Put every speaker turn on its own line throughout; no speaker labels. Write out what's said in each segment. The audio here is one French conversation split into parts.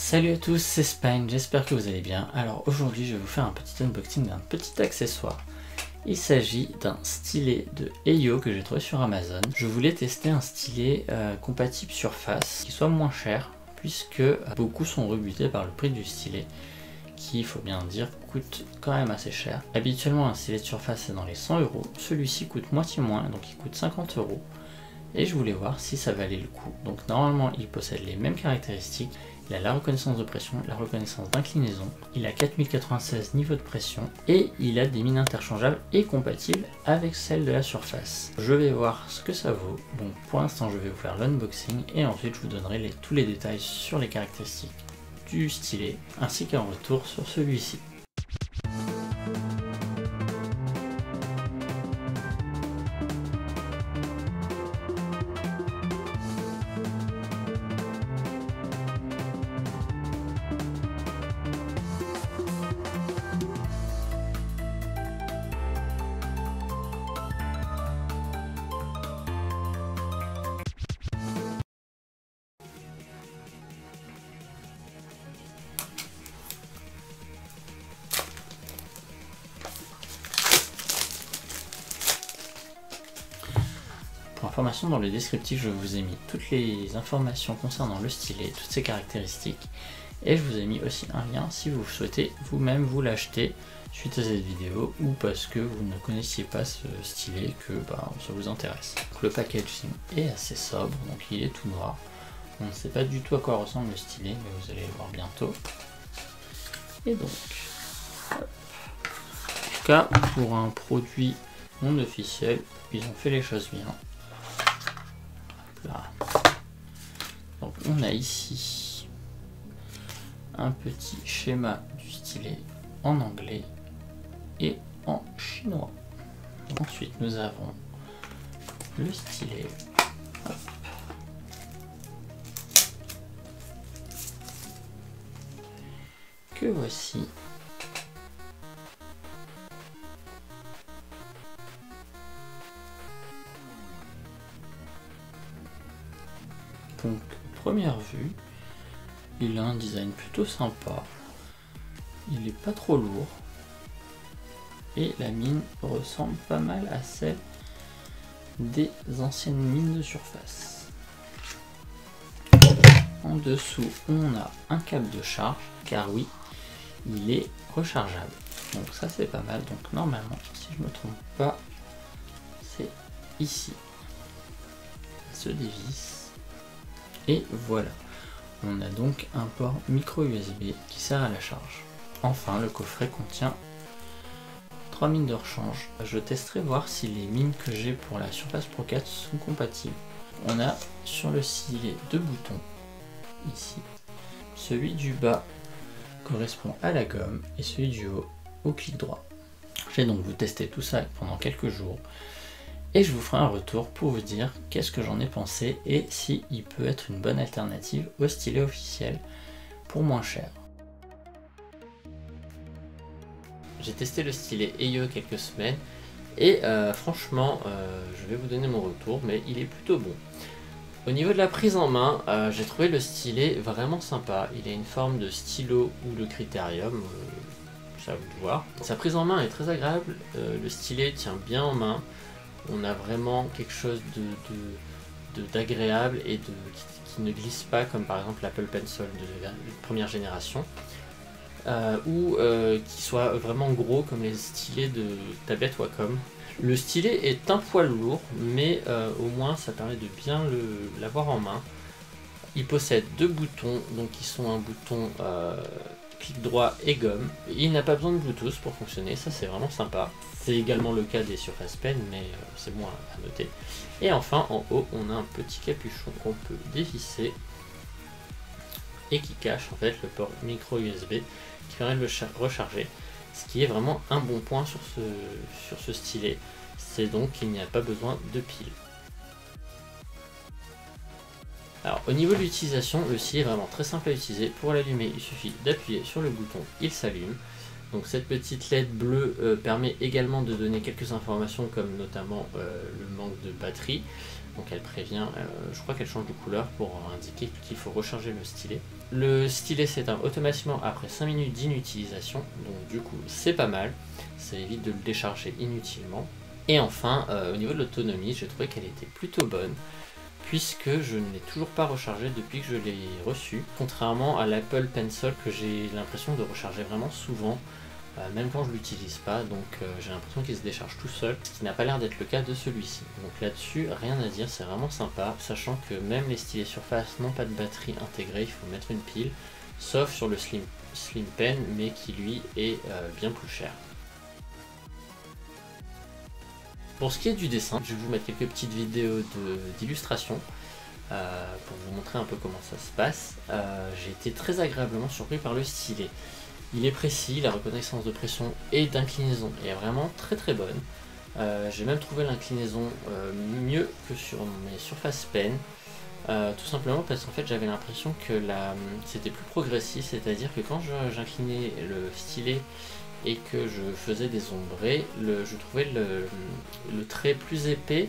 Salut à tous, c'est Spine, j'espère que vous allez bien. Alors aujourd'hui je vais vous faire un petit unboxing d'un petit accessoire. Il s'agit d'un stylet de Heyo que j'ai trouvé sur Amazon. Je voulais tester un stylet compatible Surface qui soit moins cher, puisque beaucoup sont rebutés par le prix du stylet, qui, il faut bien dire, coûte quand même assez cher. Habituellement un stylet de Surface est dans les 100 €, celui-ci coûte moitié moins, donc il coûte 50 €. Et je voulais voir si ça valait le coup. Donc normalement il possède les mêmes caractéristiques. Il a la reconnaissance de pression, la reconnaissance d'inclinaison, il a 4096 niveaux de pression et il a des mines interchangeables et compatibles avec celles de la Surface. Je vais voir ce que ça vaut. Bon, pour l'instant je vais vous faire l'unboxing et ensuite je vous donnerai tous les détails sur les caractéristiques du stylet ainsi qu'un retour sur celui-ci. Pour information, dans le descriptif, je vous ai mis toutes les informations concernant le stylet, toutes ses caractéristiques, et je vous ai mis aussi un lien si vous souhaitez vous-même vous l'acheter suite à cette vidéo ou parce que vous ne connaissiez pas ce stylet, que ça vous intéresse. Donc, le packaging est assez sobre, donc il est tout noir. On ne sait pas du tout à quoi ressemble le stylet, mais vous allez le voir bientôt. Et donc, hop. En tout cas, pour un produit non officiel, ils ont fait les choses bien. Là. Donc on a ici un petit schéma du stylet en anglais et en chinois. Ensuite nous avons le stylet. Hop. Que voici. Donc, première vue, il a un design plutôt sympa, il est pas trop lourd, et la mine ressemble pas mal à celle des anciennes mines de Surface. En dessous, on a un câble de charge, car oui, il est rechargeable. Donc ça c'est pas mal, donc normalement, si je me trompe pas, c'est ici. Ça se dévisse. Et voilà, on a donc un port micro USB qui sert à la charge. Enfin, le coffret contient 3 mines de rechange. Je testerai voir si les mines que j'ai pour la Surface Pro 4 sont compatibles. On a sur le stylet 2 boutons, ici. Celui du bas correspond à la gomme et celui du haut au clic droit. Je vais donc vous tester tout ça pendant quelques jours. Et je vous ferai un retour pour vous dire qu'est-ce que j'en ai pensé et si il peut être une bonne alternative au stylet officiel pour moins cher. J'ai testé le stylet Heyo quelques semaines et franchement je vais vous donner mon retour, mais il est plutôt bon. Au niveau de la prise en main, j'ai trouvé le stylet vraiment sympa. Il a une forme de stylo ou de critérium, c'est à vous de voir. Sa prise en main est très agréable, le stylet tient bien en main. On a vraiment quelque chose d'agréable et qui ne glisse pas comme par exemple l'Apple Pencil de première génération, ou qui soit vraiment gros comme les stylets de tablette Wacom. Le stylet est un poil lourd, mais au moins ça permet de bien l'avoir en main. Il possède 2 boutons, donc qui sont un bouton clic droit et gomme. Il n'a pas besoin de Bluetooth pour fonctionner, ça c'est vraiment sympa. C'est également le cas des Surface Pen, mais c'est moins à noter. Et enfin, en haut, on a un petit capuchon qu'on peut dévisser et qui cache en fait le port micro USB qui permet de le recharger, ce qui est vraiment un bon point sur ce stylet. C'est donc qu'il n'y a pas besoin de pile. Alors au niveau de l'utilisation, le stylet est vraiment très simple à utiliser. Pour l'allumer, il suffit d'appuyer sur le bouton, il s'allume. Donc cette petite LED bleue permet également de donner quelques informations comme notamment le manque de batterie. Donc elle prévient, je crois qu'elle change de couleur pour indiquer qu'il faut recharger le stylet. Le stylet s'éteint automatiquement après 5 minutes d'inutilisation, donc du coup c'est pas mal, ça évite de le décharger inutilement. Et enfin, au niveau de l'autonomie, j'ai trouvé qu'elle était plutôt bonne, puisque je ne l'ai toujours pas rechargé depuis que je l'ai reçu, contrairement à l'Apple Pencil que j'ai l'impression de recharger vraiment souvent, même quand je l'utilise pas, donc j'ai l'impression qu'il se décharge tout seul, ce qui n'a pas l'air d'être le cas de celui-ci. Donc là-dessus, rien à dire, c'est vraiment sympa, sachant que même les stylets Surface n'ont pas de batterie intégrée, il faut mettre une pile, sauf sur le Slim Pen, mais qui lui est bien plus cher. Pour ce qui est du dessin, je vais vous mettre quelques petites vidéos d'illustration pour vous montrer un peu comment ça se passe. J'ai été très agréablement surpris par le stylet. Il est précis, la reconnaissance de pression et d'inclinaison est vraiment très très bonne. J'ai même trouvé l'inclinaison mieux que sur mes Surface Pen, tout simplement parce qu'en fait j'avais l'impression que c'était plus progressif, c'est-à-dire que quand j'inclinais le stylet et que je faisais des ombrés, je trouvais le trait plus épais,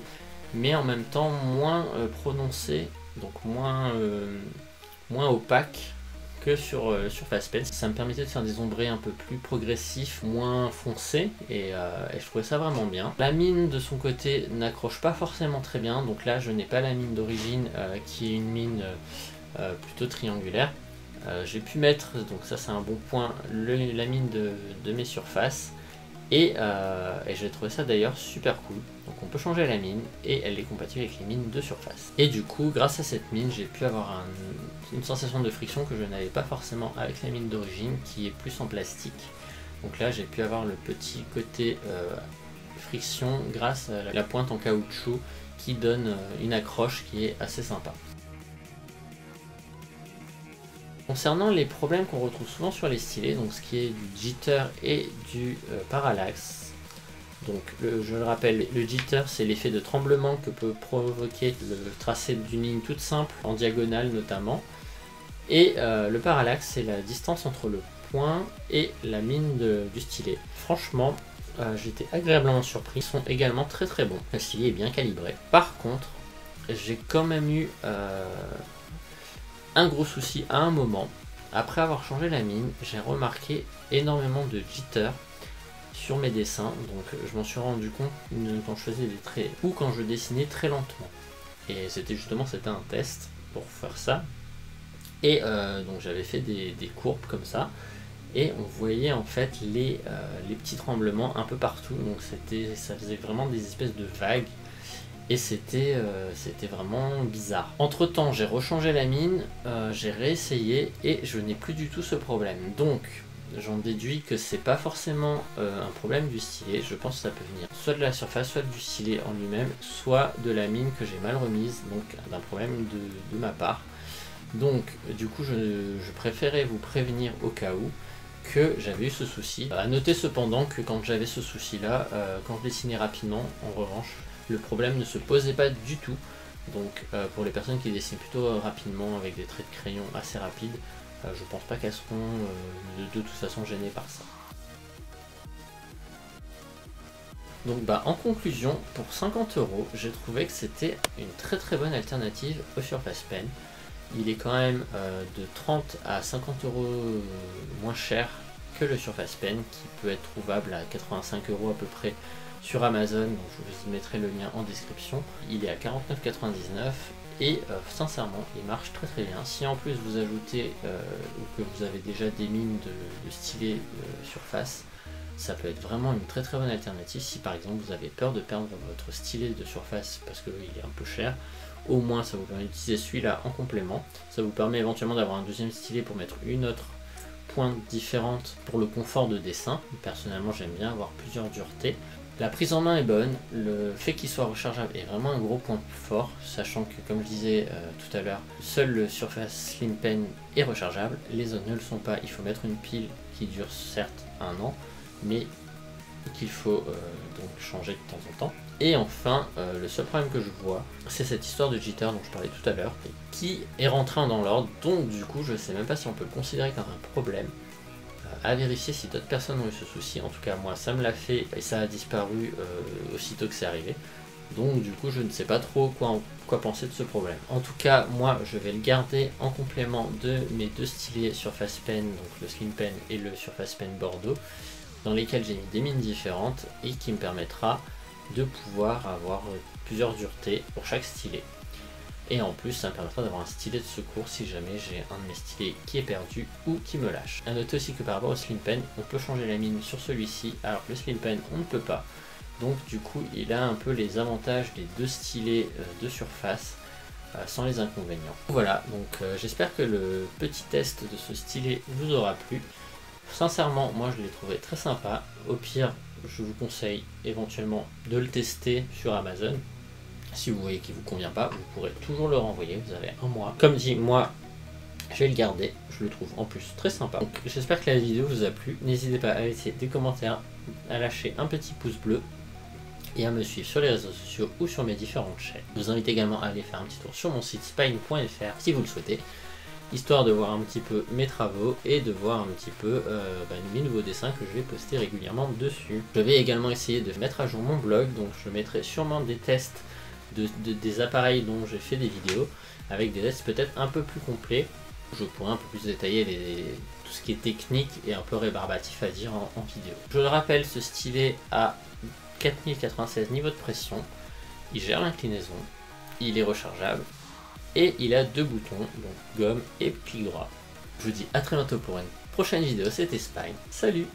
mais en même temps moins prononcé, donc moins opaque que sur Surface Pen. Ça me permettait de faire des ombrés un peu plus progressifs, moins foncés, et je trouvais ça vraiment bien. La mine de son côté n'accroche pas forcément très bien, donc là je n'ai pas la mine d'origine qui est une mine plutôt triangulaire. J'ai pu mettre, donc ça c'est un bon point, la mine de mes surfaces, et j'ai trouvé ça d'ailleurs super cool. Donc on peut changer la mine et elle est compatible avec les mines de surface. Et du coup, grâce à cette mine, j'ai pu avoir une sensation de friction que je n'avais pas forcément avec la mine d'origine, qui est plus en plastique. Donc là, j'ai pu avoir le petit côté friction grâce à la pointe en caoutchouc qui donne une accroche qui est assez sympa. Concernant les problèmes qu'on retrouve souvent sur les stylets, donc ce qui est du jitter et du parallaxe, donc je le rappelle, le jitter c'est l'effet de tremblement que peut provoquer le tracé d'une ligne toute simple, en diagonale notamment, et le parallaxe c'est la distance entre le point et la mine du stylet. Franchement, j'étais agréablement surpris, ils sont également très très bons, le stylet est bien calibré. Par contre, j'ai quand même eu un gros souci à un moment. Après avoir changé la mine, j'ai remarqué énormément de jitter sur mes dessins, donc je m'en suis rendu compte quand je faisais des traits ou quand je dessinais très lentement. Et c'était un test pour faire ça. Et donc j'avais fait des courbes comme ça, et on voyait en fait les petits tremblements un peu partout, donc ça faisait vraiment des espèces de vagues. Et c'était vraiment bizarre. Entre temps, j'ai rechangé la mine, j'ai réessayé et je n'ai plus du tout ce problème. Donc, j'en déduis que c'est pas forcément un problème du stylet. Je pense que ça peut venir soit de la surface, soit du stylet en lui-même, soit de la mine que j'ai mal remise, donc d'un problème de ma part. Donc, du coup, je préférais vous prévenir au cas où que j'avais eu ce souci. À noter cependant que quand j'avais ce souci-là, quand je dessinais rapidement, en revanche, le problème ne se posait pas du tout. Donc pour les personnes qui dessinent plutôt rapidement avec des traits de crayon assez rapides, je pense pas qu'elles seront de toute façon gênées par ça. Donc en conclusion, pour 50 €, j'ai trouvé que c'était une très très bonne alternative au Surface Pen. Il est quand même de 30 à 50 € moins cher que le Surface Pen, qui peut être trouvable à 85 € à peu près sur Amazon, donc je vous mettrai le lien en description. Il est à 49,99 et sincèrement il marche très très bien. Si en plus vous ajoutez ou que vous avez déjà des mines de stylet surface, ça peut être vraiment une très très bonne alternative. Si par exemple vous avez peur de perdre votre stylet de surface parce qu'il est un peu cher, au moins ça vous permet d'utiliser celui-là en complément. Ça vous permet éventuellement d'avoir un deuxième stylet pour mettre une autre pointe différente pour le confort de dessin. Personnellement j'aime bien avoir plusieurs duretés. La prise en main est bonne, le fait qu'il soit rechargeable est vraiment un gros point fort, sachant que comme je disais tout à l'heure, seul le Surface Slim Pen est rechargeable, les autres ne le sont pas. Il faut mettre une pile qui dure certes 1 an, mais qu'il faut donc changer de temps en temps. Et enfin, le seul problème que je vois, c'est cette histoire de jitter dont je parlais tout à l'heure, qui est rentrée dans l'ordre, donc du coup je sais même pas si on peut le considérer comme un problème. À vérifier si d'autres personnes ont eu ce souci. En tout cas moi ça me l'a fait et ça a disparu aussitôt que c'est arrivé, Donc du coup je ne sais pas trop quoi penser de ce problème. En tout cas moi je vais le garder en complément de mes deux stylets Surface Pen, donc le Slim Pen et le Surface Pen Bordeaux, dans lesquels j'ai mis des mines différentes et qui me permettra de pouvoir avoir plusieurs duretés pour chaque stylet. Et en plus ça me permettra d'avoir un stylet de secours si jamais j'ai un de mes stylets qui est perdu ou qui me lâche. A noter aussi que par rapport au Slim Pen, on peut changer la mine sur celui-ci, alors que le Slim Pen on ne peut pas. Donc du coup il a un peu les avantages des deux stylets de surface sans les inconvénients. Voilà, donc j'espère que le petit test de ce stylet vous aura plu. Sincèrement moi je l'ai trouvé très sympa. Au pire je vous conseille éventuellement de le tester sur Amazon. Si vous voyez qu'il ne vous convient pas, vous pourrez toujours le renvoyer, vous avez un mois. Comme dit, moi, je vais le garder, je le trouve en plus très sympa. Donc j'espère que la vidéo vous a plu, n'hésitez pas à laisser des commentaires, à lâcher un petit pouce bleu et à me suivre sur les réseaux sociaux ou sur mes différentes chaînes. Je vous invite également à aller faire un petit tour sur mon site spine.fr si vous le souhaitez, histoire de voir un petit peu mes travaux et de voir un petit peu mes nouveaux dessins que je vais poster régulièrement dessus. Je vais également essayer de mettre à jour mon blog, donc je mettrai sûrement des tests des appareils dont j'ai fait des vidéos avec des tests peut-être un peu plus complets. Je pourrais un peu plus détailler tout ce qui est technique et un peu rébarbatif à dire en vidéo. Je le rappelle, ce stylet a 4096 niveaux de pression, il gère l'inclinaison, il est rechargeable et il a deux boutons, donc gomme et clic droit. Je vous dis à très bientôt pour une prochaine vidéo, c'était Spine, salut!